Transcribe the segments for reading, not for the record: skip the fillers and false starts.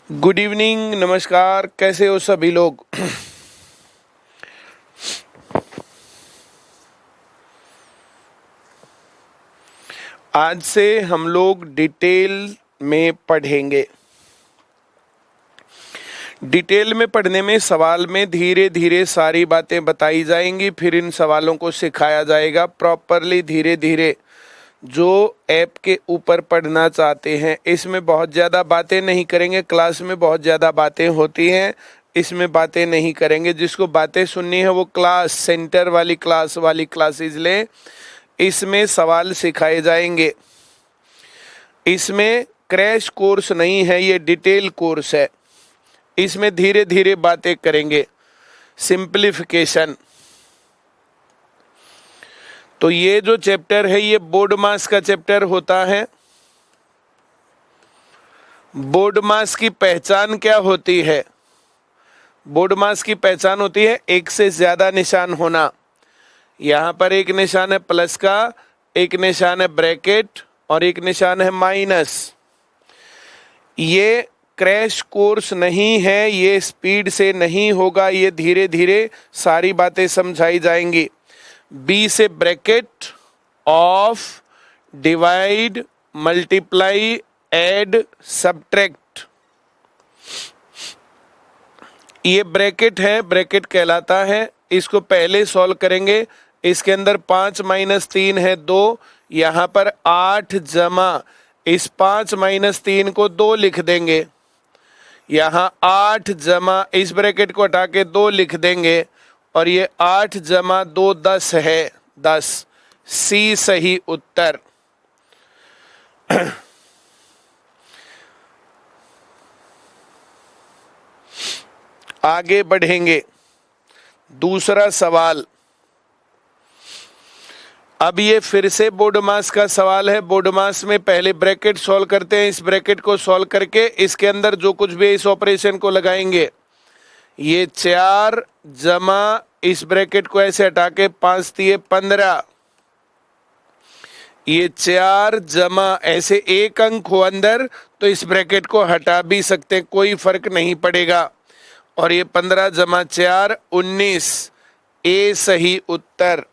Good evening, नमस्कार। कैसे हो सभी लोग? आज से हम लोग डिटेल में पढ़ेंगे। डिटेल में पढ़ने में सवाल में धीरे धीरे सारी बातें बताई जाएंगी, फिर इन सवालों को सिखाया जाएगा प्रॉपरली धीरे धीरे। जो ऐप के ऊपर पढ़ना चाहते हैं, इसमें बहुत ज़्यादा बातें नहीं करेंगे। क्लास में बहुत ज़्यादा बातें होती हैं, इसमें बातें नहीं करेंगे। जिसको बातें सुननी है वो क्लास सेंटर वाली क्लासेज लें। इसमें सवाल सिखाए जाएंगे। इसमें क्रैश कोर्स नहीं है, ये डिटेल कोर्स है। इसमें धीरे धीरे बातें करेंगे, सिंप्लीफिकेशन। तो ये जो चैप्टर है ये बोर्ड मास का चैप्टर होता है। बोर्ड मास की पहचान क्या होती है? बोर्ड मास की पहचान होती है एक से ज्यादा निशान होना। यहाँ पर एक निशान है प्लस का, एक निशान है ब्रैकेट और एक निशान है माइनस। ये क्रैश कोर्स नहीं है, ये स्पीड से नहीं होगा, ये धीरे धीरे सारी बातें समझाई जाएंगी। बी से bracket, of, divide, multiply, add, subtract. ये ब्रैकेट है, ब्रैकेट कहलाता है। इसको पहले सॉल्व करेंगे। इसके अंदर 5 माइनस 3 है 2, यहाँ पर 8 जमा इस 5 माइनस 3 को 2 लिख देंगे। यहाँ 8 जमा इस ब्रैकेट को हटा के 2 लिख देंगे और ये 8 जमा 2 10 है, 10। सी सही उत्तर। आगे बढ़ेंगे। दूसरा सवाल। अब ये फिर से बोर्ड मास का सवाल है। बोर्ड मास में पहले ब्रैकेट सॉल्व करते हैं। इस ब्रैकेट को सॉल्व करके इसके अंदर जो कुछ भी इस ऑपरेशन को लगाएंगे। ये 4 जमा इस ब्रैकेट को ऐसे हटा के 5 दिए 15। ये 4 जमा ऐसे एक अंक हो अंदर तो इस ब्रैकेट को हटा भी सकते, कोई फर्क नहीं पड़ेगा। और ये 15 जमा 4 19। ए सही उत्तर।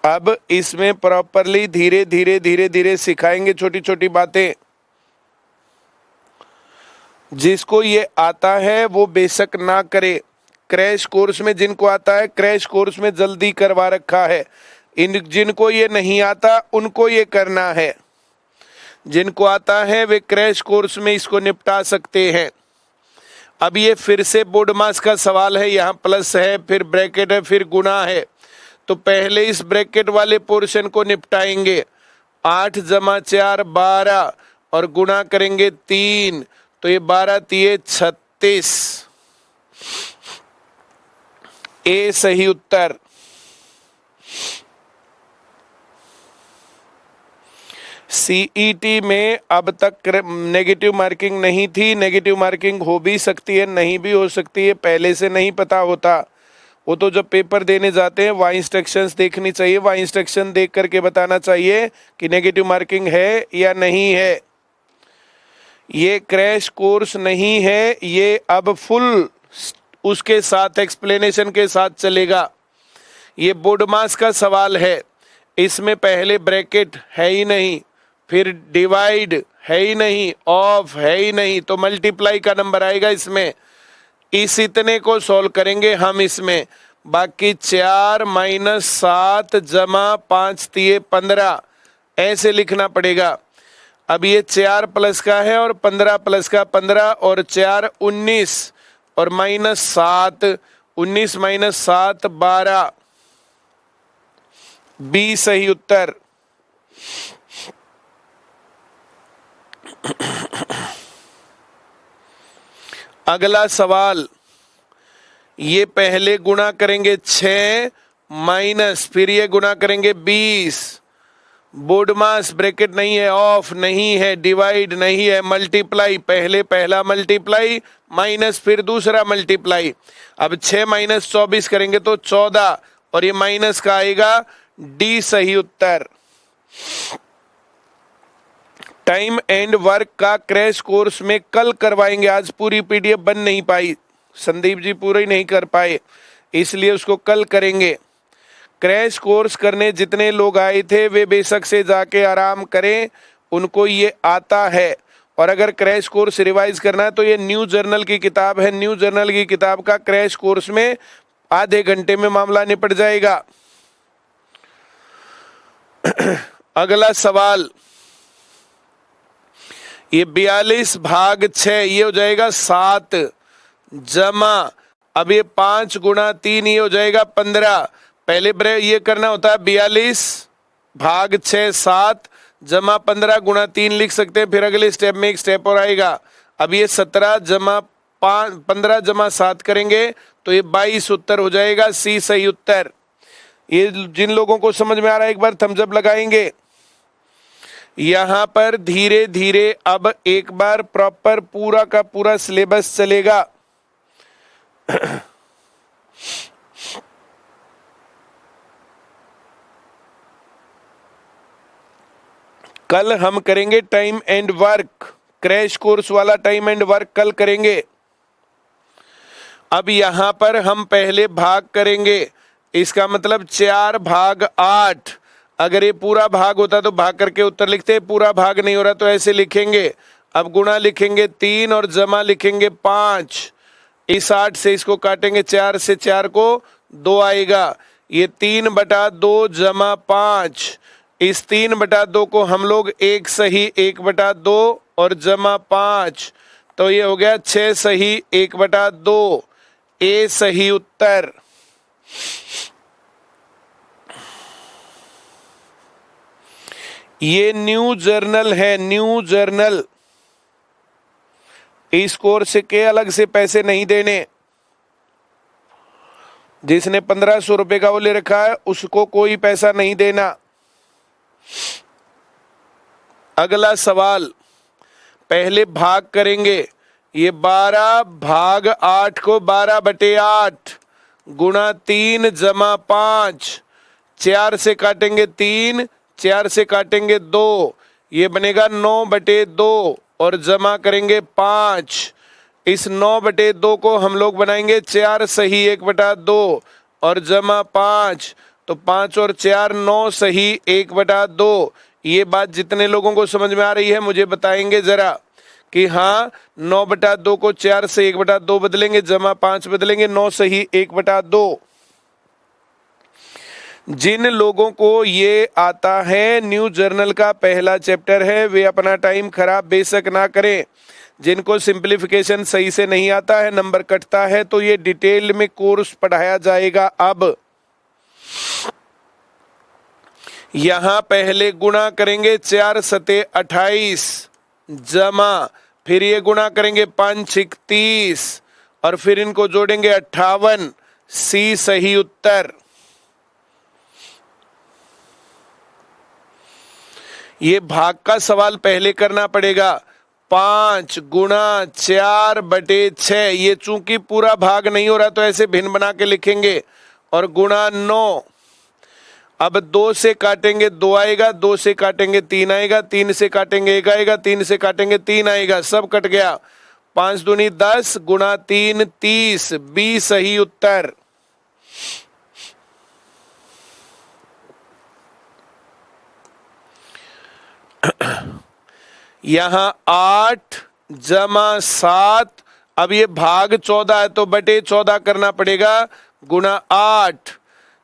अब इसमें प्रॉपरली धीरे धीरे सिखाएंगे छोटी छोटी बातें। जिसको ये आता है वो बेशक ना करे। क्रैश कोर्स में जिनको आता है, क्रैश कोर्स में जल्दी करवा रखा है। जिनको ये नहीं आता उनको ये करना है। जिनको आता है वे क्रैश कोर्स में इसको निपटा सकते हैं। अब ये फिर से बोर्ड मास का सवाल है। यहाँ प्लस है, फिर ब्रैकेट है, फिर गुणा है। तो पहले इस ब्रैकेट वाले पोर्शन को निपटाएंगे। 8 जमा 4 12 और गुणा करेंगे 3, तो ये 12 3 36। ए सही उत्तर। सीईटी में अब तक नेगेटिव मार्किंग नहीं थी। नेगेटिव मार्किंग हो भी सकती है, नहीं भी हो सकती है, पहले से नहीं पता होता। वो तो जब पेपर देने जाते हैं वहाँ इंस्ट्रक्शंस देखनी चाहिए। वहाँ इंस्ट्रक्शन देख करके बताना चाहिए कि नेगेटिव मार्किंग है या नहीं है। ये क्रैश कोर्स नहीं है, ये अब फुल उसके साथ एक्सप्लेनेशन के साथ चलेगा। ये बोर्ड मास का सवाल है। इसमें पहले ब्रैकेट है ही नहीं, फिर डिवाइड है ही नहीं, ऑफ है ही नहीं, तो मल्टीप्लाई का नंबर आएगा इसमें। इस इतने को सॉल्व करेंगे हम इसमें। बाकी 4 माइनस 7 जमा 5 दिए 15 ऐसे लिखना पड़ेगा। अब ये 4 प्लस का है और 15 प्लस का 15 और 4 19 और माइनस 7 19 माइनस 7 12। बी सही उत्तर। अगला सवाल। ये पहले गुणा करेंगे 6 माइनस, फिर ये गुणा करेंगे 20। बोर्ड मास ब्रैकेट नहीं है, ऑफ नहीं है, डिवाइड नहीं है, मल्टीप्लाई पहले पहला मल्टीप्लाई माइनस फिर दूसरा मल्टीप्लाई। अब 6 माइनस 24 करेंगे तो 14 और ये माइनस का आएगा। डी सही उत्तर। टाइम एंड वर्क का क्रैश कोर्स में कल करवाएंगे, आज पूरी पीडीएफ बन नहीं पाई, संदीप जी पूरी नहीं कर पाए, इसलिए उसको कल करेंगे। क्रैश कोर्स करने जितने लोग आए थे वे बेशक से जाके आराम करें, उनको ये आता है। और अगर क्रैश कोर्स रिवाइज करना है तो ये न्यू जर्नल की किताब है, न्यू जर्नल की किताब का क्रैश कोर्स में आधे घंटे में मामला निपट जाएगा। अगला सवाल, ये 42 भाग 6 ये हो जाएगा 7 जमा, अब ये 5 गुणा 3 ये हो जाएगा 15। पहले ये करना होता है 42 भाग 6 7 जमा 15 गुणा 3 लिख सकते हैं, फिर अगले स्टेप में एक स्टेप और आएगा। अब ये 17 जमा 15 जमा 7 करेंगे तो ये 22 उत्तर हो जाएगा, सी सही उत्तर। ये जिन लोगों को समझ में आ रहा है एक बार थम्स अप लगाएंगे। यहां पर धीरे धीरे अब एक बार प्रॉपर पूरा का पूरा सिलेबस चलेगा। कल हम करेंगे time and work, crash course वाला टाइम एंड वर्क कल करेंगे। अब यहां पर हम पहले भाग करेंगे, इसका मतलब 4 भाग 8। अगर ये पूरा भाग होता तो भाग करके उत्तर लिखते, पूरा भाग नहीं हो रहा तो ऐसे लिखेंगे। अब गुणा लिखेंगे 3 और जमा लिखेंगे 5। इस 8 से इसको काटेंगे, 4 से 4 को 2 आएगा, ये 3/2 जमा 5। इस 3/2 को हम लोग 1 सही 1/2 और जमा 5, तो ये हो गया 6 सही 1/2, ए सही उत्तर। ये न्यू जर्नल है, न्यू जर्नल, इस कोर्स के अलग से पैसे नहीं देने। जिसने 1500 रुपए का वो ले रखा है उसको कोई पैसा नहीं देना। अगला सवाल, पहले भाग करेंगे, ये 12 भाग 8 को 12/8 गुणा 3 जमा 5, 4 से काटेंगे 3, 4 से काटेंगे 2, ये बनेगा 9/2 और जमा करेंगे 5। इस 9/2 को हम लोग बनाएंगे 4 सही 1/2 और जमा 5, तो 5 और 4 9 सही 1/2। ये बात जितने लोगों को समझ में आ रही है मुझे बताएंगे जरा कि हाँ 9/2 को 4 से 1/2 बदलेंगे, जमा 5 बदलेंगे, 9 सही 1/2। जिन लोगों को ये आता है, न्यू जर्नल का पहला चैप्टर है, वे अपना टाइम खराब बेशक ना करें। जिनको सिंप्लीफिकेशन सही से नहीं आता है, नंबर कटता है, तो ये डिटेल में कोर्स पढ़ाया जाएगा। अब यहां पहले गुणा करेंगे 4 सते 28 जमा, फिर ये गुणा करेंगे 5 6 30 और फिर इनको जोड़ेंगे 58, सी सही उत्तर। ये भाग का सवाल पहले करना पड़ेगा। 5 गुणा 4/6, ये चूंकि पूरा भाग नहीं हो रहा तो ऐसे भिन्न बना के लिखेंगे, और गुणा 9। अब 2 से काटेंगे 2 आएगा, 2 से काटेंगे 3 आएगा, 3 से काटेंगे 1 आएगा, 3 से काटेंगे 3 आएगा, सब कट गया। 5 दूनी 10 गुणा 3 30, बी सही उत्तर। यहां 8 जमा 7, अब ये भाग 14 है तो बटे 14 करना पड़ेगा, गुणा 8।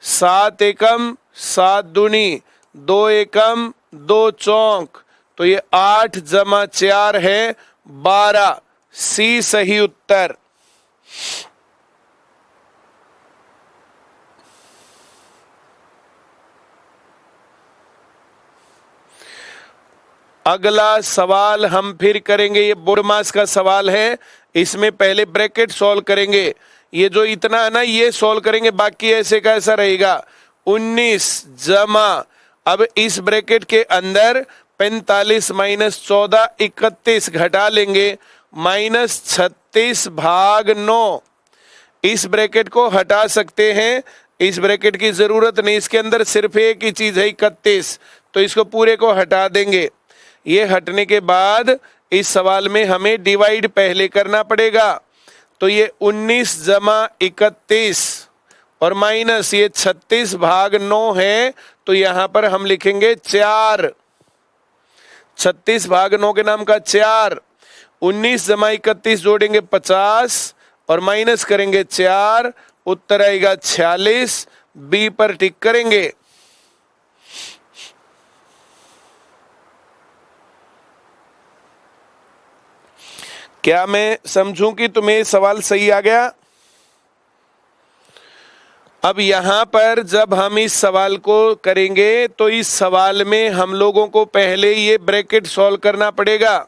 7 एकम 7 दूनी 2 एकम 2 चौक, तो ये 8 जमा 4 है 12, सी सही उत्तर। अगला सवाल हम फिर करेंगे, ये बोर्ड मास का सवाल है, इसमें पहले ब्रैकेट सॉल्व करेंगे। ये जो इतना है ना ये सॉल्व करेंगे, बाकी ऐसे का ऐसा रहेगा। 19 जमा, अब इस ब्रैकेट के अंदर 45 माइनस 14 31 घटा लेंगे, माइनस 36 भाग 9। इस ब्रैकेट को हटा सकते हैं, इस ब्रैकेट की जरूरत नहीं, इसके अंदर सिर्फ एक ही चीज है 31, तो इसको पूरे को हटा देंगे। ये हटने के बाद इस सवाल में हमें डिवाइड पहले करना पड़ेगा। तो ये 19 जमा 31 और माइनस ये 36 भाग 9 है, तो यहां पर हम लिखेंगे 4। 36 भाग 9 के नाम का 4। 19 जमा 31 जोड़ेंगे 50 और माइनस करेंगे 4, उत्तर आएगा 46। बी पर टिक करेंगे। क्या मैं समझूं कि तुम्हें सवाल सही आ गया? अब यहां पर जब हम इस सवाल को करेंगे तो इस सवाल में हम लोगों को पहले ये ब्रैकेट सॉल्व करना पड़ेगा।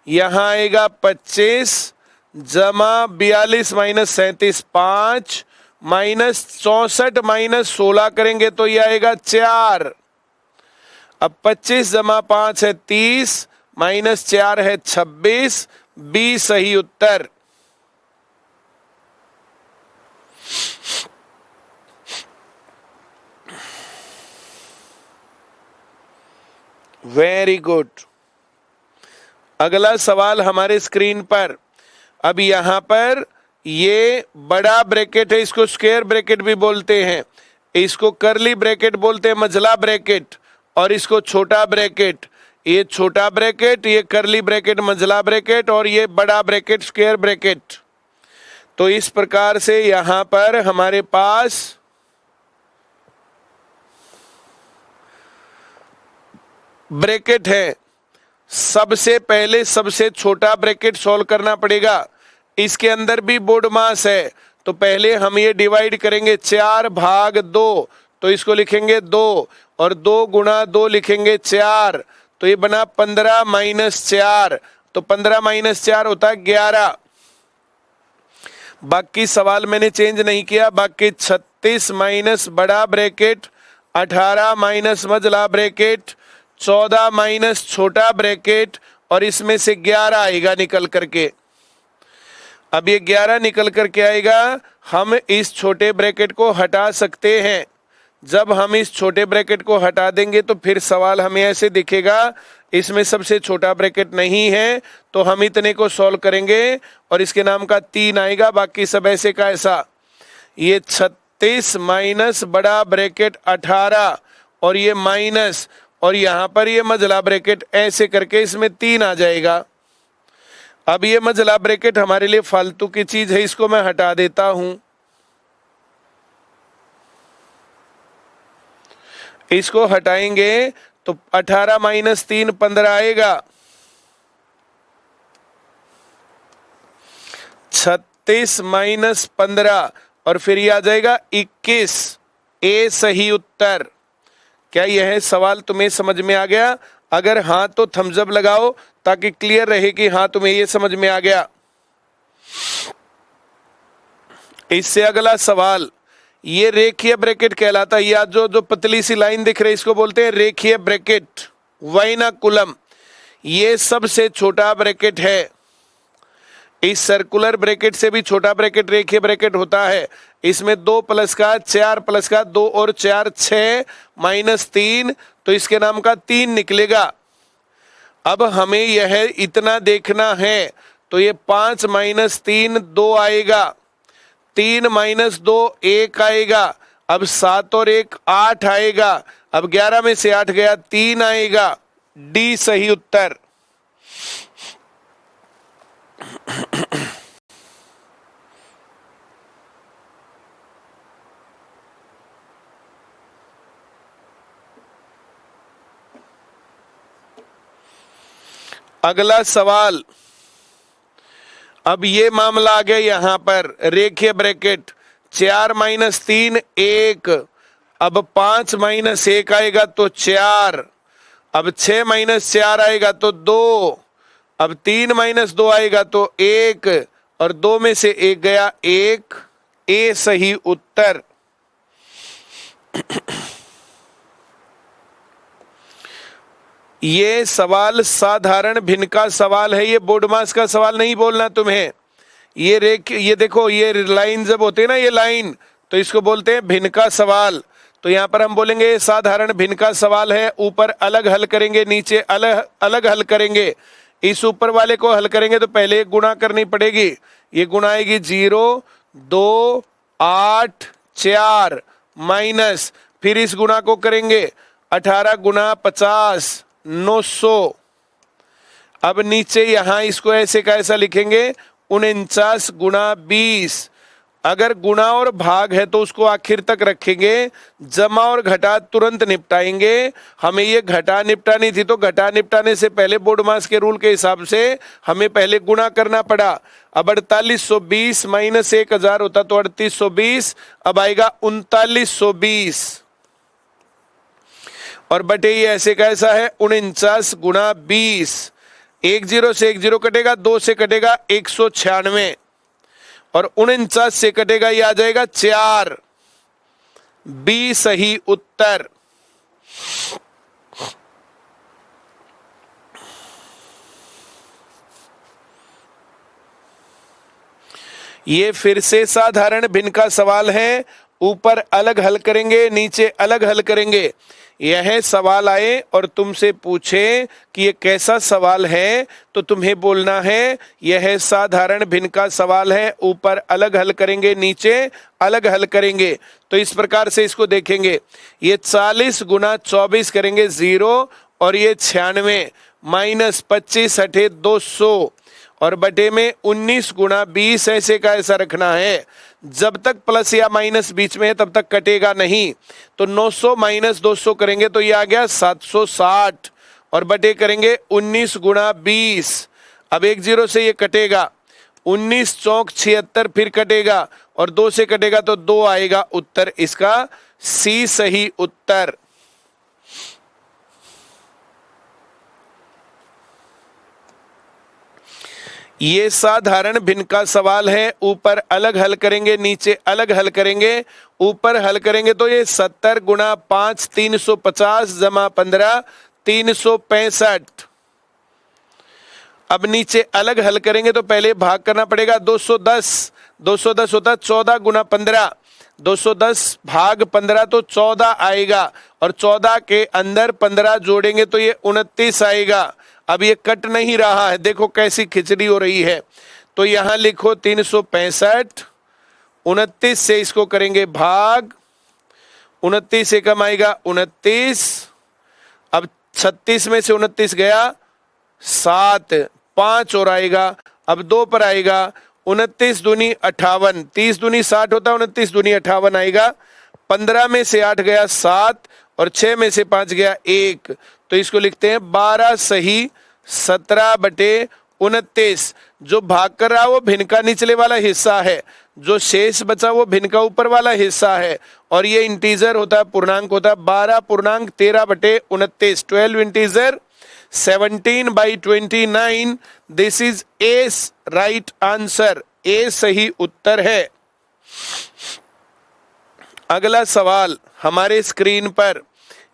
यहां आएगा 25 जमा 42 माइनस 37 5 माइनस 64 माइनस 16 करेंगे तो ये आएगा 4। अब 25 जमा 5 है 30 माइनस 4 है 26। बी सही उत्तर। Very good. अगला सवाल हमारे स्क्रीन पर। अब यहां पर ये बड़ा ब्रैकेट है, इसको स्क्वायर ब्रैकेट भी बोलते हैं, इसको कर्ली ब्रैकेट बोलते हैं, मझला ब्रैकेट, और इसको छोटा ब्रैकेट। ये छोटा ब्रैकेट, ये कर्ली ब्रैकेट मझला ब्रैकेट, और ये बड़ा ब्रैकेट स्क्वायर ब्रैकेट। तो इस प्रकार से यहां पर हमारे पास ब्रैकेट है। सबसे पहले सबसे छोटा ब्रैकेट सॉल्व करना पड़ेगा। इसके अंदर भी बोर्ड मास है, तो पहले हम ये डिवाइड करेंगे 4 भाग 2, तो इसको लिखेंगे 2, और 2 गुणा 2 लिखेंगे 4, तो ये बना 15 माइनस 4, तो 15 माइनस 4 होता है 11। बाकी सवाल मैंने चेंज नहीं किया। बाकी 36 माइनस बड़ा ब्रैकेट, 18 माइनस मझला ब्रैकेट, 14 माइनस छोटा ब्रैकेट, और इसमें से 11 आएगा निकल करके। अब ये 11 निकल करके आएगा, हम इस छोटे ब्रैकेट को हटा सकते हैं। जब हम इस छोटे ब्रैकेट को हटा देंगे तो फिर सवाल हमें ऐसे दिखेगा, इसमें सबसे छोटा ब्रैकेट नहीं है, तो हम इतने को सॉल्व करेंगे और इसके नाम का 3 आएगा, बाकी सब ऐसे का ऐसा। ये 36 माइनस बड़ा ब्रैकेट 18 और ये माइनस, और यहां पर ये मझला ब्रैकेट, ऐसे करके इसमें 3 आ जाएगा। अब ये मझला ब्रैकेट हमारे लिए फालतू की चीज है, इसको मैं हटा देता हूं। इसको हटाएंगे तो 18 माइनस 3 15 आएगा। 36 माइनस 15 और फिर ये आ जाएगा 21। ए सही उत्तर। क्या यह सवाल तुम्हें समझ में आ गया? अगर हाँ तो थम्स अप लगाओ ताकि क्लियर रहे कि हाँ तुम्हें ये समझ में आ गया। इससे अगला सवाल, ये रेखीय ब्रैकेट कहलाता है। या जो पतली सी लाइन दिख रही है इसको बोलते हैं रेखीय ब्रैकेट, वाइनाकुलम। ये सबसे छोटा ब्रैकेट है। इस सर्कुलर ब्रैकेट से भी छोटा ब्रैकेट रेखीय ब्रैकेट होता है। इसमें 2 प्लस का 4 प्लस का 2 और 4 6 माइनस 3, तो इसके नाम का 3 निकलेगा। अब हमें यह इतना देखना है, तो ये 5 माइनस 3 2 आएगा, 3 माइनस 2 1 आएगा। अब 7 और 1 8 आएगा। अब 11 में से 8 गया 3 आएगा। डी सही उत्तर। अगला सवाल, अब ये मामला आ गया यहां पर रेखीय ब्रैकेट, 4 माइनस 3 1, अब 5 माइनस 1 आएगा तो 4, अब 6 माइनस 4 आएगा तो 2, अब 3 माइनस 2 आएगा तो 1, और 2 में से 1 गया 1। ए सही उत्तर। ये सवाल साधारण भिन्न का सवाल है, ये बोर्ड मास का सवाल नहीं बोलना तुम्हें। ये देखो, ये लाइन जब होते हैं ना, ये लाइन, तो इसको बोलते हैं भिन्न का सवाल। तो यहाँ पर हम बोलेंगे साधारण भिन्न का सवाल है, ऊपर अलग हल करेंगे, नीचे अलग अलग हल करेंगे। इस ऊपर वाले को हल करेंगे तो पहले एक गुणा करनी पड़ेगी, ये गुणा आएगी 0 2 8 4 माइनस, फिर इस गुणा को करेंगे 18 गुणा 50 900। अब नीचे यहां इसको ऐसे का ऐसा लिखेंगे 49 गुणा 20। अगर गुणा और भाग है तो उसको आखिर तक रखेंगे, जमा और घटा तुरंत निपटाएंगे। हमें ये घटा निपटानी थी तो घटा निपटाने से पहले बोर्ड मास के रूल के हिसाब से हमें पहले गुणा करना पड़ा। अब 4820 माइनस 1000 होता तो 3820, अब आएगा 3920 और बटे ये ऐसे कैसा है 49 गुणा 20। 10 से 10 कटेगा, 2 से कटेगा 196 और 49 से कटेगा ये आ जाएगा 4। बी सही उत्तर। ये फिर से साधारण भिन्न का सवाल है, ऊपर अलग हल करेंगे, नीचे अलग हल करेंगे। यह सवाल आए और तुमसे पूछे कि ये कैसा सवाल है तो तुम्हें बोलना है यह साधारण भिन्न का सवाल है, ऊपर अलग हल करेंगे, नीचे अलग हल करेंगे। तो इस प्रकार से इसको देखेंगे, ये 40 गुना 24 करेंगे 0 और ये 96 माइनस 25 हटे 200 और बटे में 19 गुना 20 ऐसे का ऐसा रखना है। जब तक प्लस या माइनस बीच में है तब तक कटेगा नहीं। तो 900 माइनस 200 करेंगे तो ये आ गया 760 और बटे करेंगे 19 गुना 20। अब 10 से ये कटेगा, 19 चौक 76 फिर कटेगा और 2 से कटेगा तो 2 आएगा उत्तर इसका सी सही उत्तर। ये साधारण भिन्न का सवाल है, ऊपर अलग हल करेंगे, नीचे अलग हल करेंगे। ऊपर हल करेंगे तो ये 70 गुना 5 350 जमा 15 365। अब नीचे अलग हल करेंगे तो पहले भाग करना पड़ेगा 210 होता 14 गुना 15, 210 भाग 15 तो 14 आएगा और 14 के अंदर 15 जोड़ेंगे तो ये 29 आएगा। अब ये कट नहीं रहा है, देखो कैसी खिचड़ी हो रही है। तो यहां लिखो 365, 29 से इसको करेंगे भाग, 29 से कम आएगा 29। अब 36 में से 29 गया 7, 5 और आएगा, अब 2 पर आएगा 29 दूनी 58, 30 दूनी 60 होता है, 29 दूनी 58 आएगा। 15 में से 8 गया 7 और 6 में से 5 गया 1, तो इसको लिखते हैं 12 सही 17 बटे 29। जो भाग कर रहा है वो भिन्न का निचले वाला हिस्सा है, जो शेष बचा वो भिन्न का ऊपर वाला हिस्सा है और ये इंटीजर होता है, पूर्णांक होता है। 12 पूर्णांक 13 बटे 29, 12 integer 17/29। This is a right answer, ए सही उत्तर है। अगला सवाल हमारे स्क्रीन पर,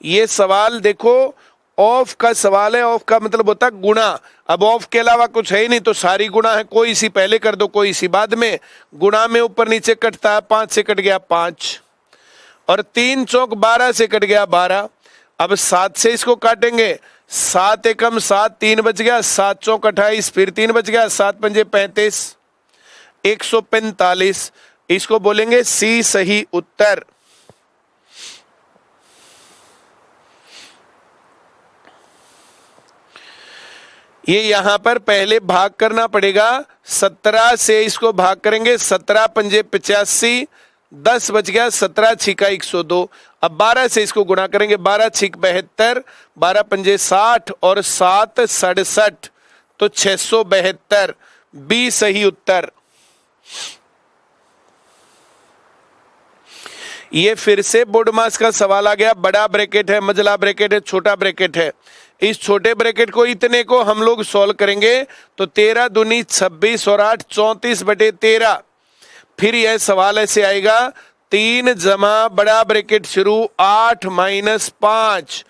ये सवाल देखो ऑफ का सवाल है। ऑफ का मतलब होता है गुणा। अब ऑफ के अलावा कुछ है ही नहीं तो सारी गुणा है, कोई सी पहले कर दो कोई सी बाद में। गुणा में ऊपर नीचे कटता है, 5 से कट गया 5 और 3 चौक 12 से कट गया 12। अब 7 से इसको काटेंगे, 7 एकम 7, 3 बच गया, 7 चौक 28 फिर 3 बच गया, 7 पंजे 35, 145। इसको बोलेंगे सी सही उत्तर। ये यहां पर पहले भाग करना पड़ेगा, 17 से इसको भाग करेंगे, 17 पंजे 85, 10 बच गया, 17 छिका 102। अब 12 से इसको गुणा करेंगे, 12 छिक 72, 12 पंजे 60 और 7 67 तो 672। बी सही उत्तर। ये फिर से बोर्ड मास का सवाल आ गया। बड़ा ब्रैकेट है, मझला ब्रैकेट है, छोटा ब्रैकेट है। इस छोटे ब्रैकेट को इतने को हम लोग सॉल्व करेंगे तो 13 दूनी 26 और 8 34 बटे 13। फिर यह सवाल ऐसे आएगा 3 जमा बड़ा ब्रैकेट शुरू 8 माइनस 5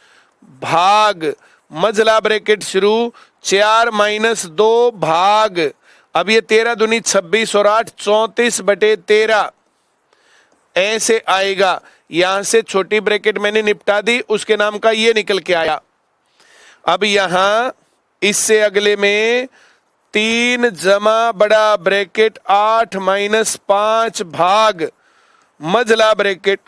भाग मझला ब्रैकेट शुरू 4 माइनस 2 भाग। अब ये 13 दूनी 26 और 8 34 बटे 13। ऐसे आएगा। यहां से छोटी ब्रैकेट मैंने निपटा दी, उसके नाम का ये निकल के आया। अब यहां इससे अगले में 3 जमा बड़ा ब्रैकेट 8 माइनस 5 भाग मझला ब्रैकेट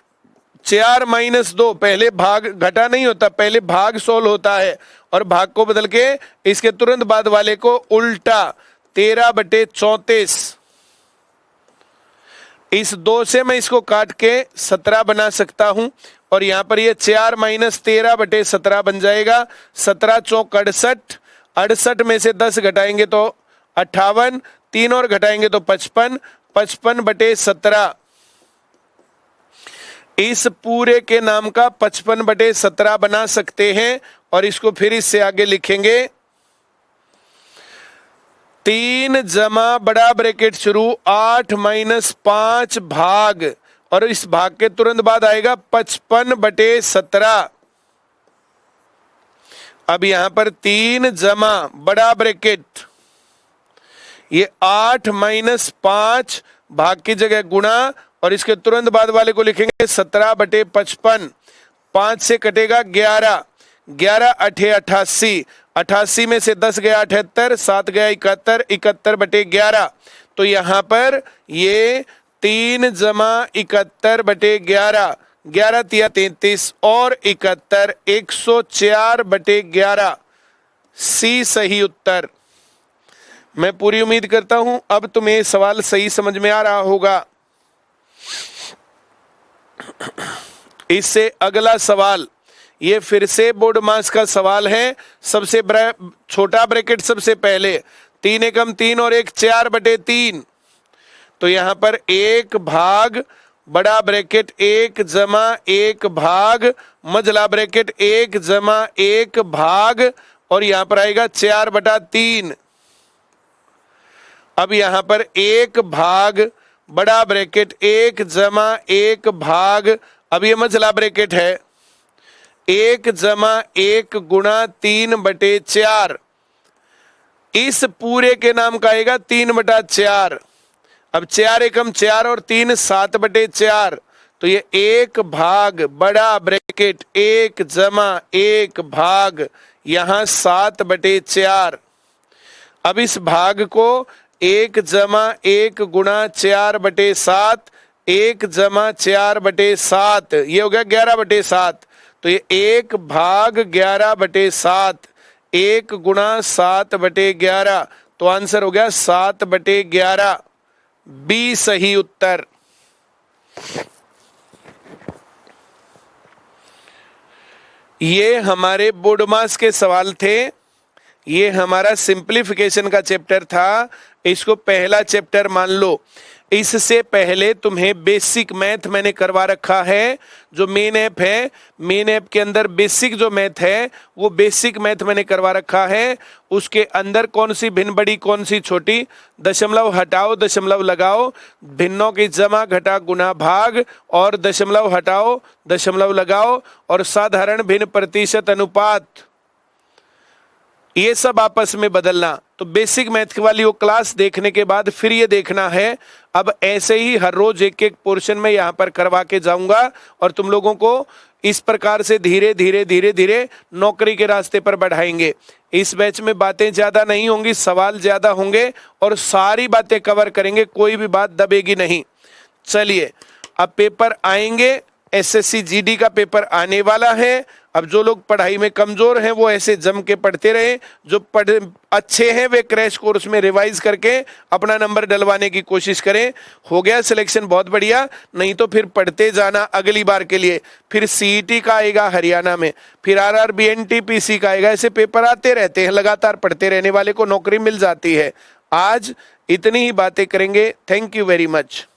4 माइनस 2। पहले भाग घटा नहीं होता, पहले भाग सोल्व होता है और भाग को बदल के इसके तुरंत बाद वाले को उल्टा 13/34। इस 2 से मैं इसको काट के 17 बना सकता हूं और यहां पर ये 4 माइनस 13/17 बन जाएगा। 17 चौक 68, 68 में से 10 घटाएंगे तो 58, 3 और घटाएंगे तो 55, 55/17। इस पूरे के नाम का 55/17 बना सकते हैं और इसको फिर इससे आगे लिखेंगे 3 जमा बड़ा ब्रैकेट शुरू 8 माइनस 5 भाग और इस भाग के तुरंत बाद आएगा 55/17। अब यहां पर 3 जमा बड़ा ब्रैकेट ये 8 माइनस 5 भाग की जगह गुणा और इसके तुरंत बाद वाले को लिखेंगे 17/55। 5 से कटेगा 11, 11 8 88, 88 में से 10 गया 78, 7 गया 71, 71/11। तो यहां पर ये 3 जमा 71/11, 11 तिया 33 और 71, 104/11 सी सही उत्तर। मैं पूरी उम्मीद करता हूं अब तुम्हें सवाल सही समझ में आ रहा होगा। इससे अगला सवाल ये फिर से बोर्ड मास का सवाल है। सबसे छोटा ब्रैकेट सबसे पहले 3 एकम 3 और 1 4/3। तो यहां पर 1 भाग बड़ा ब्रैकेट 1 जमा 1 भाग मझला ब्रैकेट 1 जमा 1 भाग और यहां पर आएगा 4/3। अब यहां पर 1 भाग बड़ा ब्रैकेट 1 जमा 1 भाग, अब ये मझला ब्रैकेट है 1 जमा 1 गुणा 3/4। इस पूरे के नाम का आएगा 3/4। अब 4 एकम 4 और 3 7/4। तो ये 1 भाग बड़ा ब्रैकेट 1 जमा 1 भाग यहां 7/4। अब इस भाग को 1 जमा 1 गुणा 4/7, 1 जमा 4/7, ये हो गया 11/7। तो ये 1 भाग 11/7, 1 गुणा 7/11, तो आंसर हो गया 7/11, बी सही उत्तर। ये हमारे बोर्ड मास के सवाल थे। ये हमारा सिंप्लीफिकेशन का चैप्टर था, इसको पहला चैप्टर मान लो। इससे पहले तुम्हें बेसिक मैथ मैंने करवा रखा है, जो मेन ऐप है, मेन ऐप के अंदर बेसिक जो मैथ है वो बेसिक मैथ मैंने करवा रखा है। उसके अंदर कौन सी भिन्न बड़ी कौन सी छोटी, दशमलव हटाओ दशमलव लगाओ, भिन्नों की जमा घटा गुना भाग और दशमलव हटाओ दशमलव लगाओ और साधारण भिन्न प्रतिशत अनुपात, ये सब आपस में बदलना। तो बेसिक मैथ वाली वो क्लास देखने के बाद फिर ये देखना है। अब ऐसे ही हर रोज एक एक पोर्शन में यहाँ पर करवा के जाऊंगा और तुम लोगों को इस प्रकार से धीरे धीरे धीरे धीरे नौकरी के रास्ते पर बढ़ाएंगे। इस बैच में बातें ज्यादा नहीं होंगी, सवाल ज्यादा होंगे और सारी बातें कवर करेंगे, कोई भी बात दबेगी नहीं। चलिए अब पेपर आएंगे, एसएससी जीडी का पेपर आने वाला है। अब जो लोग पढ़ाई में कमजोर हैं वो ऐसे जम के पढ़ते रहे, जो अच्छे हैं वे क्रैश कोर्स में रिवाइज करके अपना नंबर डलवाने की कोशिश करें। हो गया सिलेक्शन बहुत बढ़िया, नहीं तो फिर पढ़ते जाना अगली बार के लिए। फिर सीईटी का आएगा हरियाणा में, फिर आरआरबी एनटीपीसी का आएगा, ऐसे पेपर आते रहते हैं, लगातार पढ़ते रहने वाले को नौकरी मिल जाती है। आज इतनी ही बातें करेंगे। Thank you very much.